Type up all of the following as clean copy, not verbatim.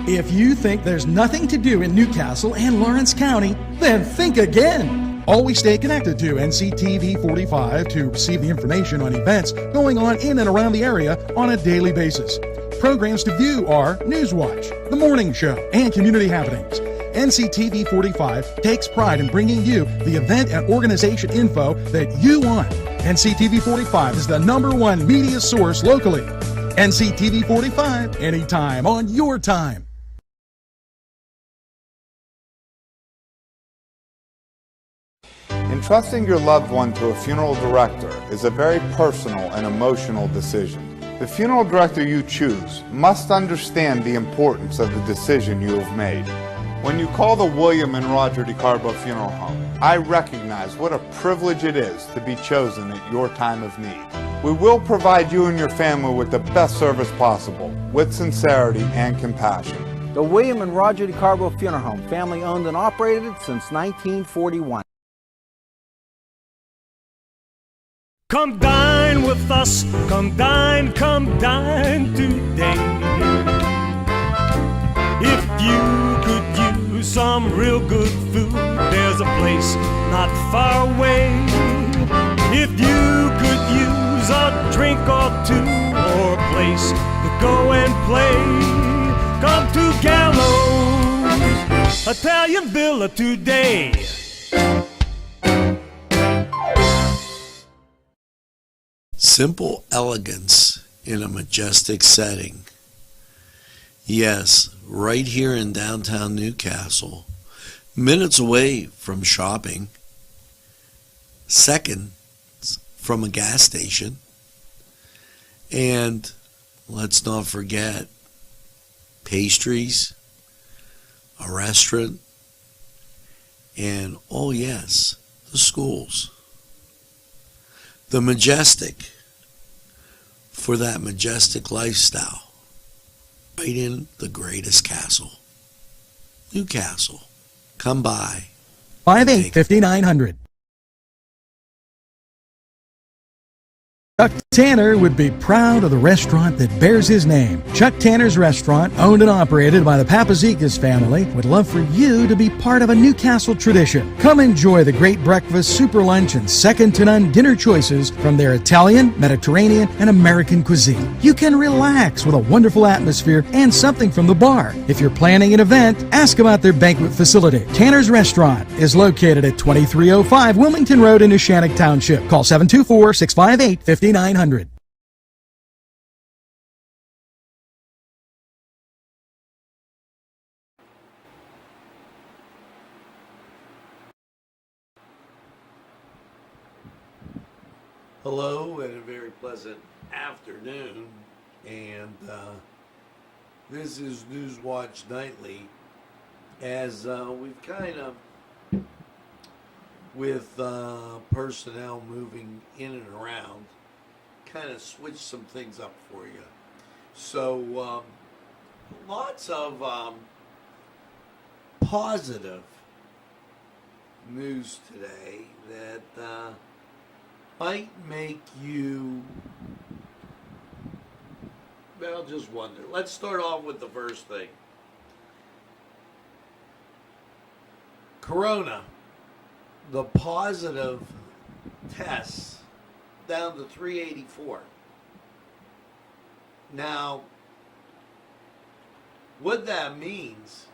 If you think there's nothing to do in Newcastle and Lawrence County, then think again. Always stay connected to NCTV45 to receive the information on events going on in and around the area on a daily basis. Programs to view are Newswatch, The Morning Show, and Community Happenings. NCTV45 takes pride in bringing you the event and organization info that you want. NCTV45 is the #1 media source locally. NCTV45, anytime on your time. Entrusting your loved one to a funeral director is a very personal and emotional decision. The funeral director you choose must understand the importance of the decision you have made. When you call the William and Roger DeCarbo Funeral Home, I recognize what a privilege it is to be chosen at your time of need. We will provide you and your family with the best service possible, with sincerity and compassion. The William and Roger DeCarbo Funeral Home, family owned and operated since 1941. Come dine with us, come dine today. If you could use some real good food, there's a place not far away. If you could use a drink or two, or a place to go and play, come to Gallows Italian Villa today. Simple elegance in a majestic setting. Yes, right here in downtown Newcastle, minutes away from shopping, seconds from a gas station, and let's not forget pastries, a restaurant, and oh yes, the schools. The majestic for that majestic lifestyle. Right in the greatest castle. Newcastle. Come by. 58-5900. Chuck Tanner would be proud of the restaurant that bears his name. Chuck Tanner's Restaurant, owned and operated by the Papazikas family, would love for you to be part of a Newcastle tradition. Come enjoy the great breakfast, super lunch, and second-to-none dinner choices from their Italian, Mediterranean, and American cuisine. You can relax with a wonderful atmosphere and something from the bar. If you're planning an event, ask about their banquet facility. Tanner's Restaurant is located at 2305 Wilmington Road in Neshannock Township. Call 724-658-5900. Hello and a very pleasant afternoon, and this is Newswatch Nightly, as we've kind of, with personnel moving in and around, kind of switch some things up for you. So lots of positive news today that might make you, well, just wonder. Let's start off with the first thing. Corona, the positive tests down to 384. Now, what that means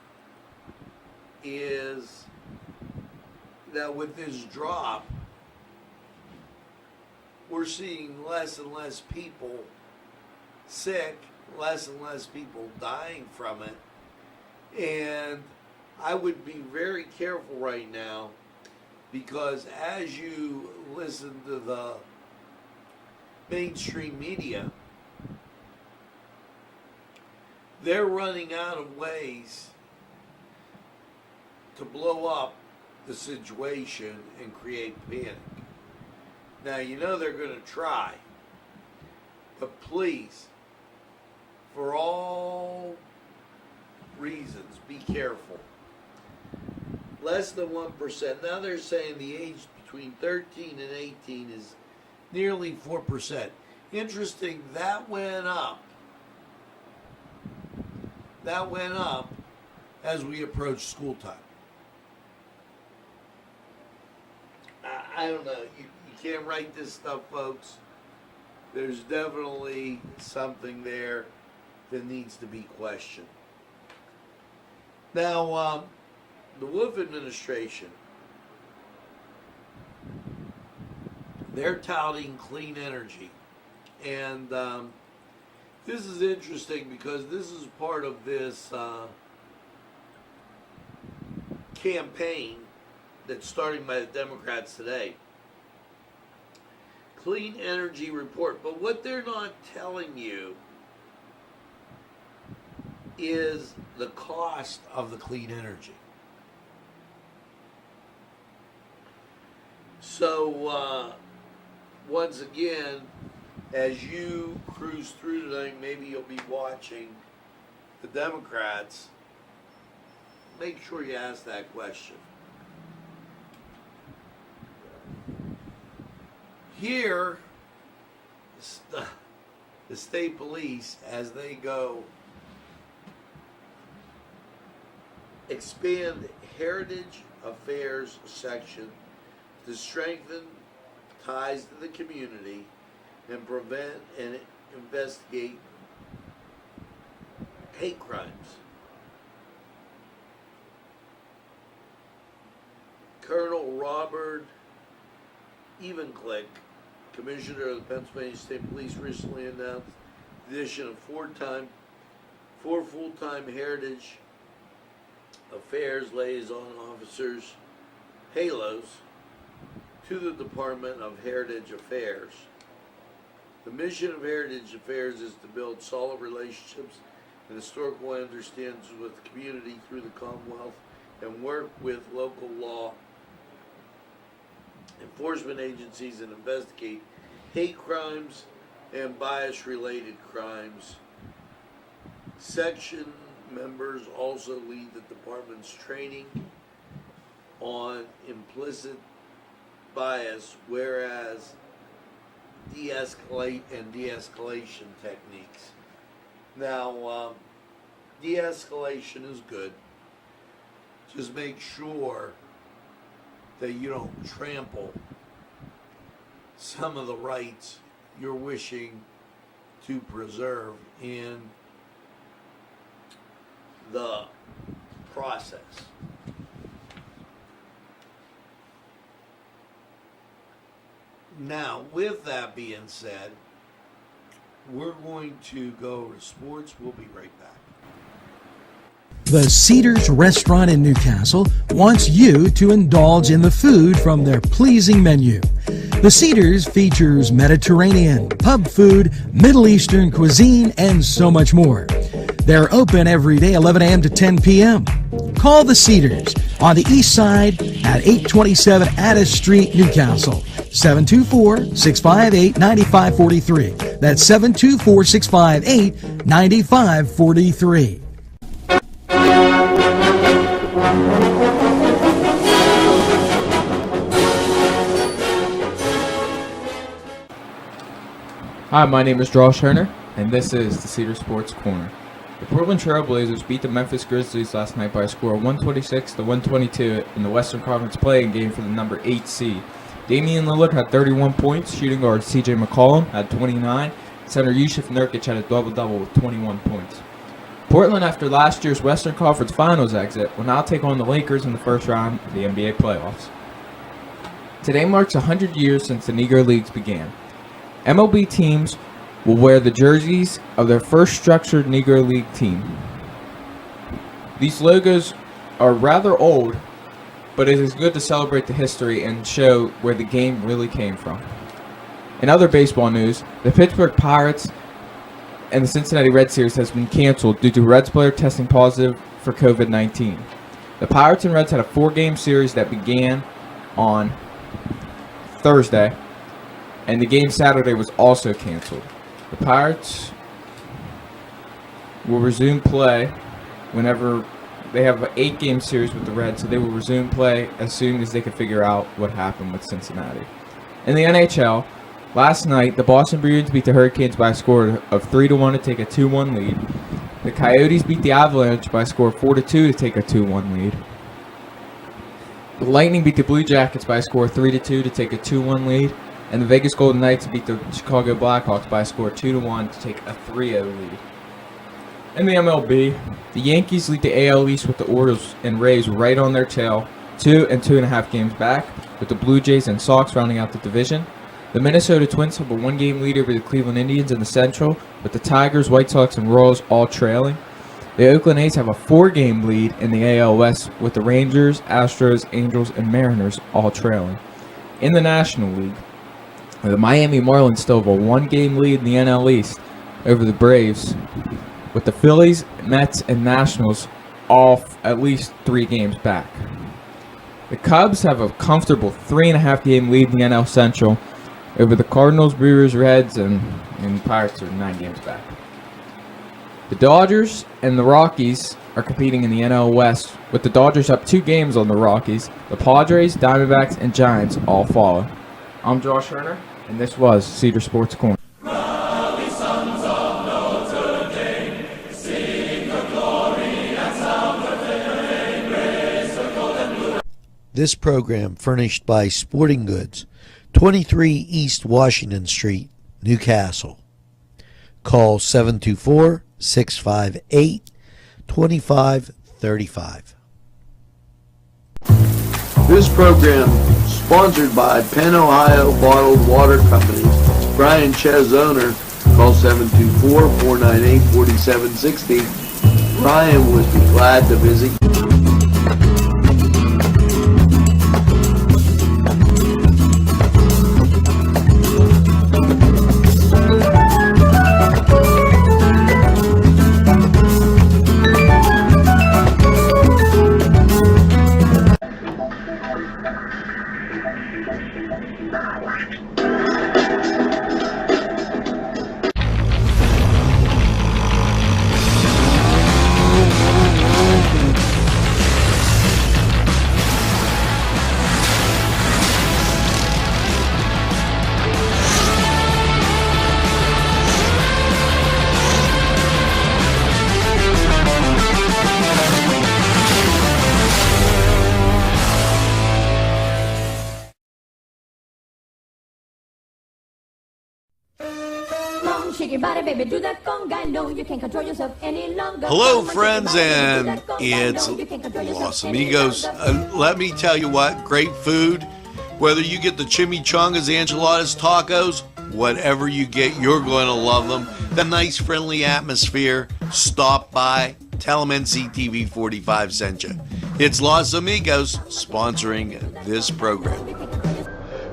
is that with this drop, we're seeing less and less people sick, less and less people dying from it. And I would be very careful right now, because as you listen to the mainstream media, they're running out of ways to blow up the situation and create panic. Now, you know they're going to try, but please, for all reasons, be careful. Less than 1%. Now they're saying the age between 13 and 18 is nearly 4%. Interesting, that went up that went up as we approached school time. I don't know. You can't write this stuff, folks. There's definitely something there that needs to be questioned. Now, the Wolf administration, they're touting clean energy. And this is interesting because this is part of this campaign that's starting by the Democrats today. Clean energy report. But what they're not telling you is the cost of the clean energy. So, once again, as you cruise through today, maybe you'll be watching the Democrats. Make sure you ask that question. Here, the state police, as they go, expand heritage affairs section to strengthen ties to the community and prevent and investigate hate crimes. Colonel Robert Evenclick, Commissioner of the Pennsylvania State Police, recently announced the addition of four full-time Heritage Affairs liaison officers, HALOs, to the Department of Heritage Affairs. The mission of Heritage Affairs is to build solid relationships and historical understandings with the community through the Commonwealth and work with local law enforcement agencies and investigate hate crimes and bias-related crimes. Section members also lead the department's training on implicit bias, whereas de-escalation techniques. Now, de-escalation is good. Just make sure that you don't trample some of the rights you're wishing to preserve in the process. Now, with that being said, we're going to go to sports. We'll be right back. The Cedars Restaurant in Newcastle wants you to indulge in the food from their pleasing menu. The Cedars features Mediterranean, pub food, Middle Eastern cuisine, and so much more. They're open every day, 11 a.m. to 10 p.m. Call the Cedars on the east side at 827 Addis Street, Newcastle. 724-658-9543. That's 724-658-9543. Hi, my name is Josh Turner, and this is the Cedar Sports Corner. The Portland Trail Blazers beat the Memphis Grizzlies last night by a score of 126-122 in the Western Conference play-in game for the number 8 seed. Damian Lillard had 31 points, shooting guard C.J. McCollum had 29, center Yusuf Nurkic had a double-double with 21 points. Portland, after last year's Western Conference Finals exit, will now take on the Lakers in the first round of the NBA playoffs. Today marks 100 years since the Negro Leagues began. MLB teams will wear the jerseys of their first structured Negro League team. These logos are rather old, but it is good to celebrate the history and show where the game really came from. In other baseball news, the Pittsburgh Pirates and the Cincinnati Reds series has been canceled due to Reds player testing positive for COVID-19. The Pirates and Reds had a 4-game series that began on Thursday, and the game Saturday was also canceled. The Pirates will resume play whenever they have an 8-game series with the Reds, so they will resume play as soon as they can figure out what happened with Cincinnati. In the NHL, last night, the Boston Bruins beat the Hurricanes by a score of 3-1 to take a 2-1 lead. The Coyotes beat the Avalanche by a score of 4-2 to take a 2-1 lead. The Lightning beat the Blue Jackets by a score of 3-2 to take a 2-1 lead. And the Vegas Golden Knights beat the Chicago Blackhawks by a score of 2-1 to take a 3-0 lead. In the MLB, the Yankees lead the AL East with the Orioles and Rays right on their tail, 2 and 2.5 games back, with the Blue Jays and Sox rounding out the division. The Minnesota Twins have a 1-game lead over the Cleveland Indians in the Central, with the Tigers, White Sox, and Royals all trailing. The Oakland A's have a 4-game lead in the AL West, with the Rangers, Astros, Angels, and Mariners all trailing. In the National League, the Miami Marlins still have a 1-game lead in the NL East over the Braves, with the Phillies, Mets, and Nationals all at least 3 games back. The Cubs have a comfortable 3.5-game lead in the NL Central over the Cardinals, Brewers, Reds, and Pirates are 9 games back. The Dodgers and the Rockies are competing in the NL West, with the Dodgers up 2 games on the Rockies. The Padres, Diamondbacks, and Giants all follow. I'm Josh Herner, and this was Cedar Sports Corner. This program furnished by Sporting Goods, 23 East Washington Street, Newcastle. Call 724-658-2535. This program sponsored by Penn Ohio Bottled Water Company. Brian Ches, owner. Call 724-498-4760. Brian would be glad to visit. Shake your body, baby, do that conga. No, you can't control yourself any longer. Hello, friends, and it's Los Amigos. Let me tell you what, great food. Whether you get the chimichangas, enchiladas, tacos, whatever you get, you're going to love them. The nice, friendly atmosphere. Stop by. Tell them Nctv45 sent you. It's Los Amigos sponsoring this program.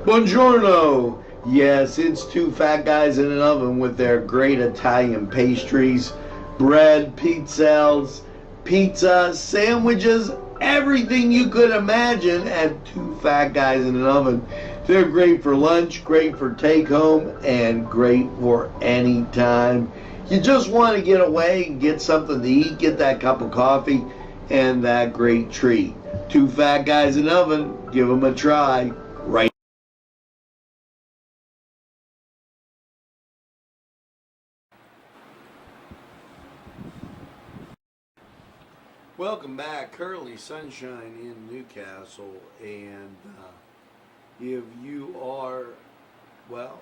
Buongiorno. Yes, it's 2 fat guys in an oven with their great Italian pastries, bread, pizzelles, pizza, sandwiches, everything you could imagine at 2 fat guys in an oven. They're great for lunch, great for take home, and great for any time. You just want to get away and get something to eat, get that cup of coffee, and that great treat. 2 fat guys in an oven, give them a try. Right. Welcome back. Currently sunshine in Newcastle, and if you are, well,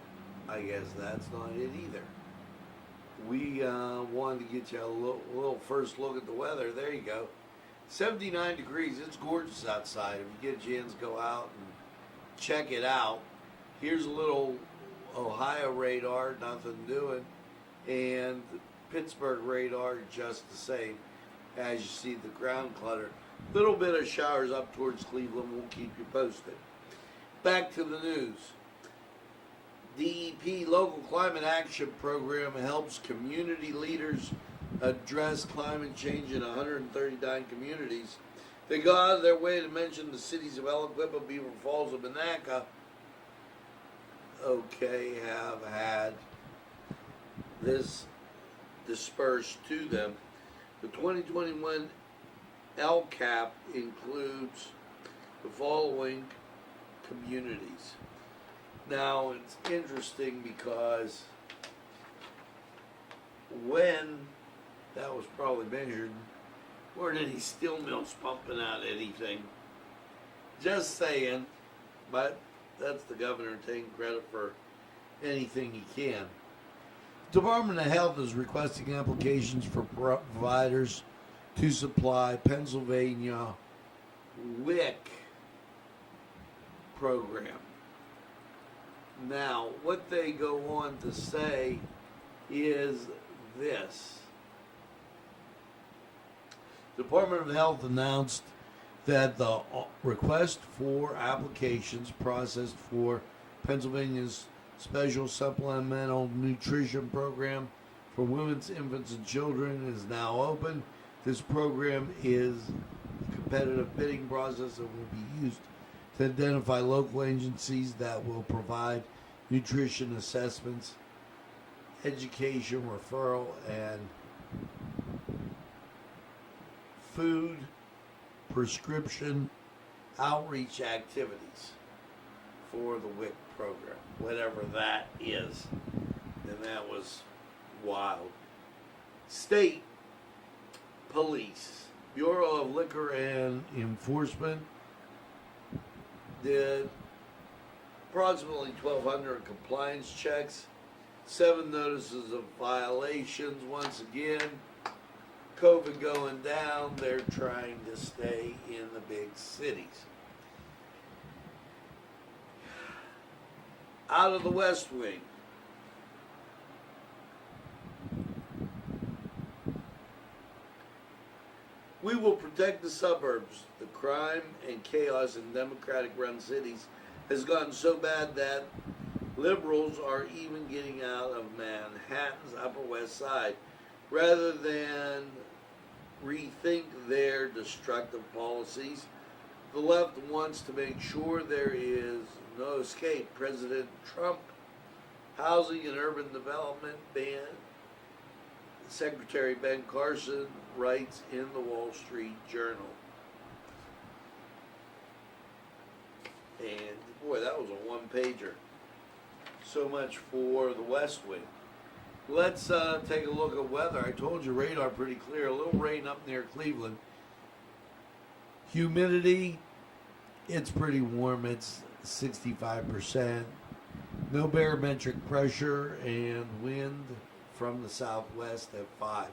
I guess that's not it either. We wanted to get you a little first look at the weather. There you go. 79 degrees. It's gorgeous outside. If you get a chance to go out and check it out. Here's a little Ohio radar, nothing doing, and Pittsburgh radar just the same. As you see the ground clutter, little bit of showers up towards Cleveland. We'll keep you posted. Back to the news. DEP Local Climate Action Program helps community leaders address climate change in 139 communities. They go out of their way to mention the cities of Eloquippa, Beaver Falls, and Monaca. Have had this dispersed to them. The 2021 LCAP includes the following communities. Now, it's interesting because when that was probably measured. Weren't any steel mills pumping out anything. Just saying, but that's the governor taking credit for anything he can. Department of Health is requesting applications for providers to supply Pennsylvania WIC program. Now, what they go on to say is this. Department of Health announced that the request for applications processed for Pennsylvania's Special Supplemental Nutrition Program for women's, infants, and children is now open. This program is a competitive bidding process that will be used to identify local agencies that will provide nutrition assessments, education, referral, and food prescription outreach activities for the WIC program, whatever that is. And that was wild. State Police, Bureau of Liquor and Enforcement did approximately 1,200 compliance checks, 7 notices of violations. Once again, COVID going down, they're trying to stay in the big cities. Out of the West Wing, we will protect the suburbs. The crime and chaos in Democratic-run cities has gotten so bad that liberals are even getting out of Manhattan's Upper West Side rather than rethink their destructive policies. The left wants to make sure there is no escape. President Trump, Housing and Urban Development ban. Secretary Ben Carson writes in the Wall Street Journal. And boy, that was a one-pager. So much for the West Wing. Let's take a look at weather. I told you radar pretty clear. A little rain up near Cleveland. Humidity, it's pretty warm. It's 65%. No barometric pressure and wind from the southwest at 5.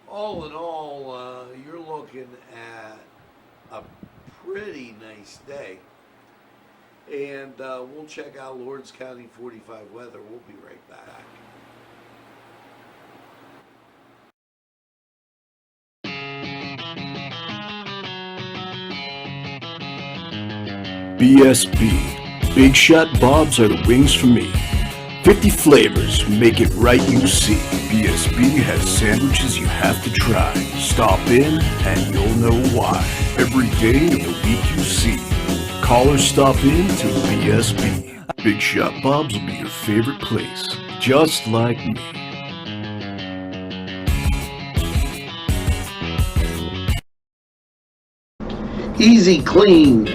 All in all, you're looking at a pretty nice day. And we'll check out Lawrence County 45 weather. We'll be right back. BSB. Big Shot Bobs are the wings for me. 50 flavors, make it right, you see. BSB has sandwiches you have to try. Stop in and you'll know why. Every day of the week you see. Call or stop in to BSB. Big Shot Bobs will be your favorite place, just like me. Easy Clean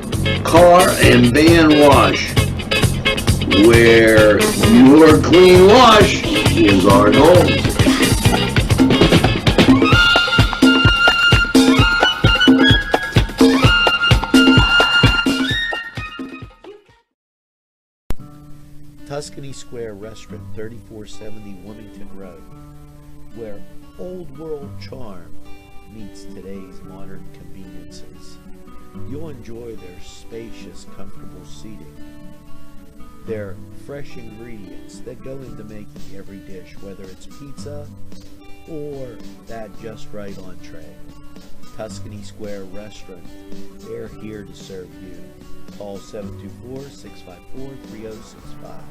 Car and Van Wash, where your clean wash is our goal. Tuscany Square Restaurant, 3470 Wilmington Road, where old world charm meets today's modern conveniences. You'll enjoy their spacious, comfortable seating, their fresh ingredients that go into making every dish, whether it's pizza or that just right entree. Tuscany Square Restaurant, they're here to serve you. Call 724-654-3065.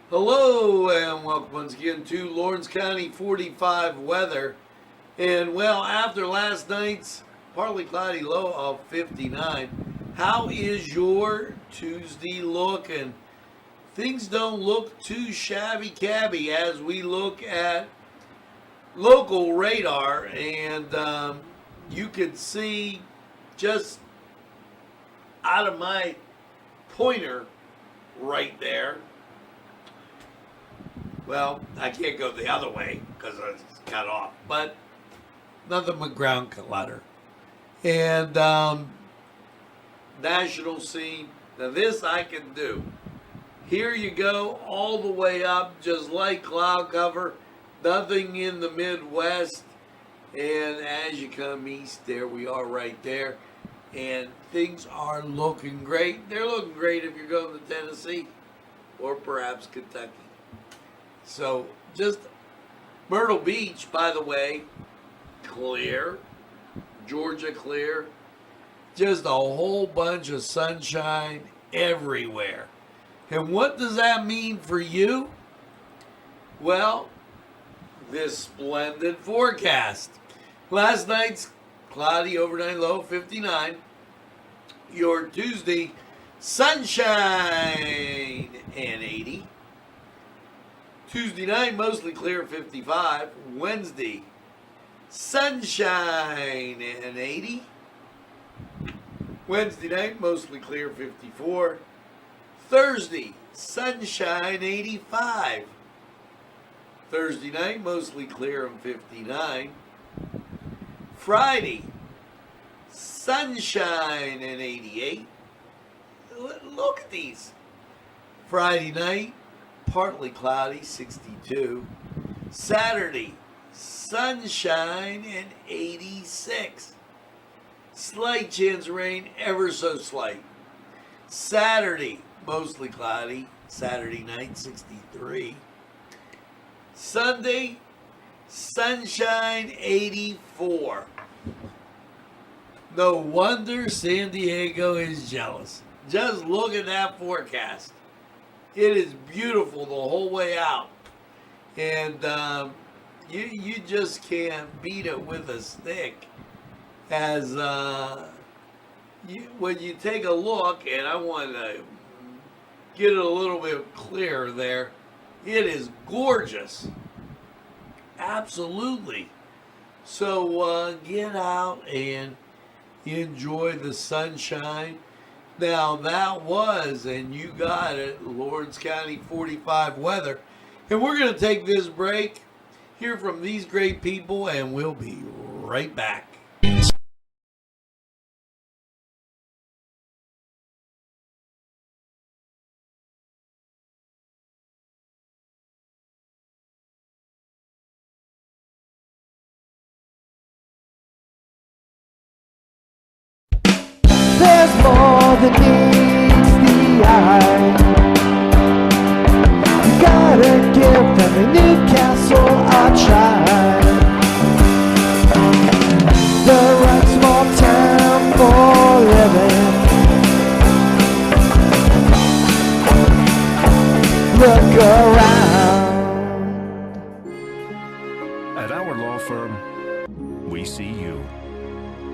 Hello and welcome once again to Lawrence County 45 weather. And well, after last night's partly cloudy low of 59, how is your Tuesday looking? Things don't look too shabby-cabby as we look at local radar, and you can see just out of my pointer right there. Well, I can't go the other way because it's cut off, but nothing but ground clutter. And national scene. Now this I can do. Here you go, all the way up, just like cloud cover. Nothing in the Midwest. And as you come east, there we are right there. And things are looking great. They're looking great if you're going to Tennessee or perhaps Kentucky. So just Myrtle Beach, by the way, clear. Georgia clear. Just a whole bunch of sunshine everywhere. And what does that mean for you? Well, this splendid forecast. Last night's cloudy, overnight low 59. Your Tuesday, sunshine and 80. Tuesday night, mostly clear 55. Wednesday, sunshine and 80. Wednesday night, mostly clear 54. Thursday, sunshine 85. Thursday night, mostly clear and 59. Friday, sunshine and 88. Look at these. Friday night, partly cloudy, 62. Saturday, sunshine and 86. Slight chance of rain, ever so slight. Saturday, mostly cloudy. Saturday night, 63. Sunday, sunshine, 84. No wonder San Diego is jealous. Just look at that forecast. It is beautiful the whole way out. And you just can't beat it with a stick. As when you take a look, and I want to get it a little bit clearer there, it is gorgeous. Absolutely. So get out and enjoy the sunshine. Now that was, and you got it, Lawrence County 45 weather. And we're going to take this break, hear from these great people, and we'll be right back. There's more than meets the eye. You gotta give them a Newcastle a try. The right small town for living. Look around. At our law firm, we see you.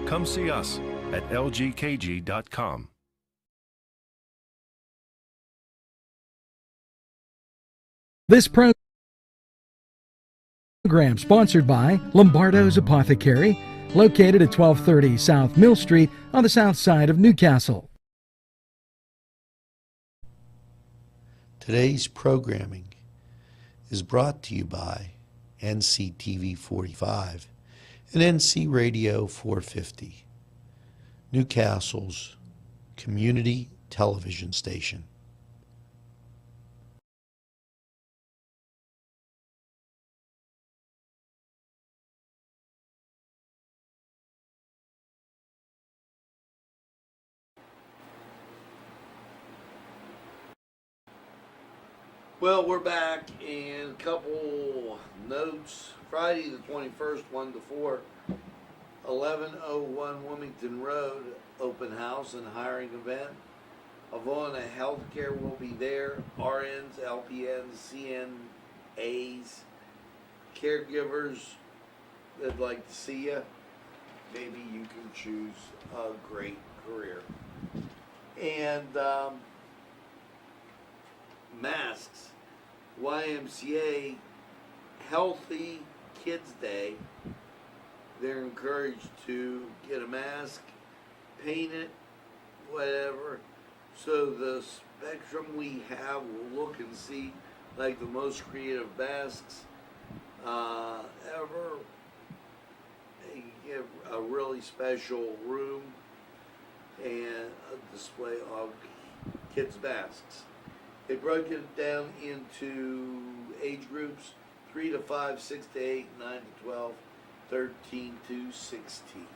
Come see us at lgkg.com. This program sponsored by Lombardo's Apothecary, located at 1230 South Mill Street on the south side of Newcastle. Today's programming is brought to you by Nctv45 and NC Radio 450. Newcastle's community television station. Well, we're back, and a couple notes. Friday the 21st, 1 to 4. 1101 Wilmington Road, open house and hiring event. Avona Healthcare will be there. RNs, LPNs, CNAs, caregivers that'd like to see you. Maybe you can choose a great career. And masks. YMCA Healthy Kids Day. They're encouraged to get a mask, paint it, whatever. So the spectrum we have will look and see like the most creative masks ever. They give a really special room and a display of kids' masks. They broke it down into age groups: 3 to 5, 6 to 8, 9 to 12, 13 to 16.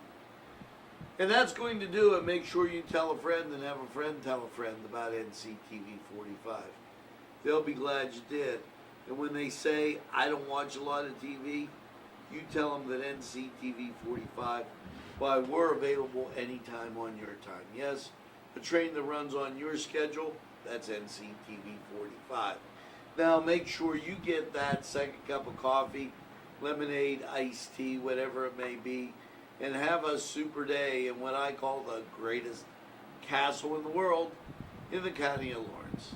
And that's going to do it. Make sure you tell a friend and have a friend tell a friend about NCTV45. They'll be glad you did. And when they say, I don't watch a lot of TV, you tell them that NCTV45, why, we're available anytime on your time. Yes, a train that runs on your schedule, that's NCTV45. Now make sure you get that second cup of coffee, lemonade, iced tea, whatever it may be, and have a super day in what I call the greatest castle in the world in the county of Lawrence.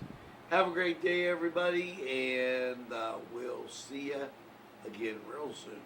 Have a great day, everybody, and we'll see you again real soon.